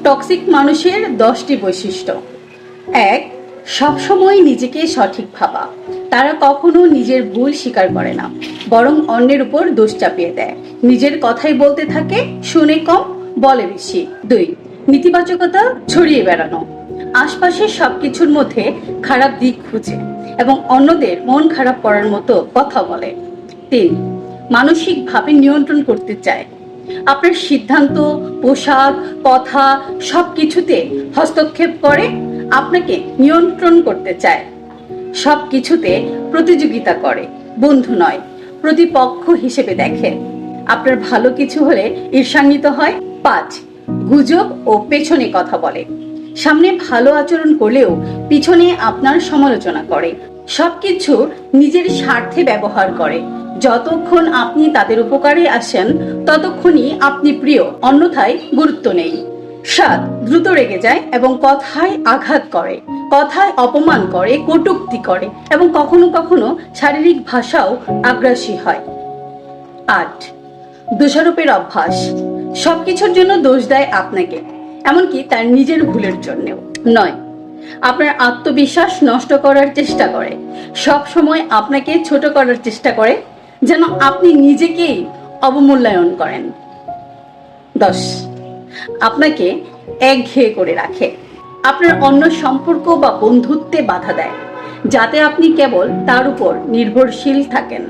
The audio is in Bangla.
টক্সিক মানুষের 10টি বৈশিষ্ট্য। 1. সবসময় নিজেকে সঠিক ভাবা। তারা কখনো নিজের ভুল স্বীকার করে না, বরং অন্যের উপর দোষ চাপিয়ে দেয়। নিজের কথাই বলতে থাকে, শুনে কম, বলে বেশি। 2. নেতিবাচকতা ছড়িয়ে বেড়ানো। আশপাশের সবকিছুর মধ্যে খারাপ দিক খুঁজে এবং অন্যদের মন খারাপ করার মতো কথা বলে। 3. মানসিকভাবে নিয়ন্ত্রণ করতে চায়। আপনার সিদ্ধান্ত, পোশাক, কথা সবকিছুতে হস্তক্ষেপ করে, আপনাকে নিয়ন্ত্রণ করতে চায়। সবকিছুতে প্রতিযোগিতা করে, বন্ধু নয় প্রতিপক্ষ হিসেবে দেখে। আপনার ভালো কিছু হলে ঈর্ষান্বিত হয়। 5. গুজব ও পেছনে কথা বলে। সামনে ভালো আচরণ করলেও পিছনে আপনার সমালোচনা করে। সবকিছু নিজের স্বার্থে ব্যবহার করে। যতক্ষণ আপনি তাদের উপকারে আসেন ততক্ষণই আপনি প্রিয়, অন্যথায় গুরুত্ব নেই। 7. দ্রুত রেগে যায় এবং কথায় আঘাত করে, কথায় অপমান করে, কটূক্তি করে এবং কখনো কখনো শারীরিক ভাষাও আগ্রাসী হয়। 8. দোষারোপের অভ্যাস। সবকিছুর জন্য দোষ দেয় আপনাকে, এমনকি তার নিজের ভুলের জন্যও। 9. আপনার আত্মবিশ্বাস নষ্ট করার চেষ্টা করে। সব সময় আপনাকে ছোট করার চেষ্টা করে, যেন আপনি নিজেকেই অবমূল্যায়ন করেন। 10. আপনাকে একঘেয়ে করে রাখে। আপনার অন্য সম্পর্ক বা বন্ধুত্বে বাধা দেয়, যাতে আপনি কেবল তার উপর নির্ভরশীল থাকেন।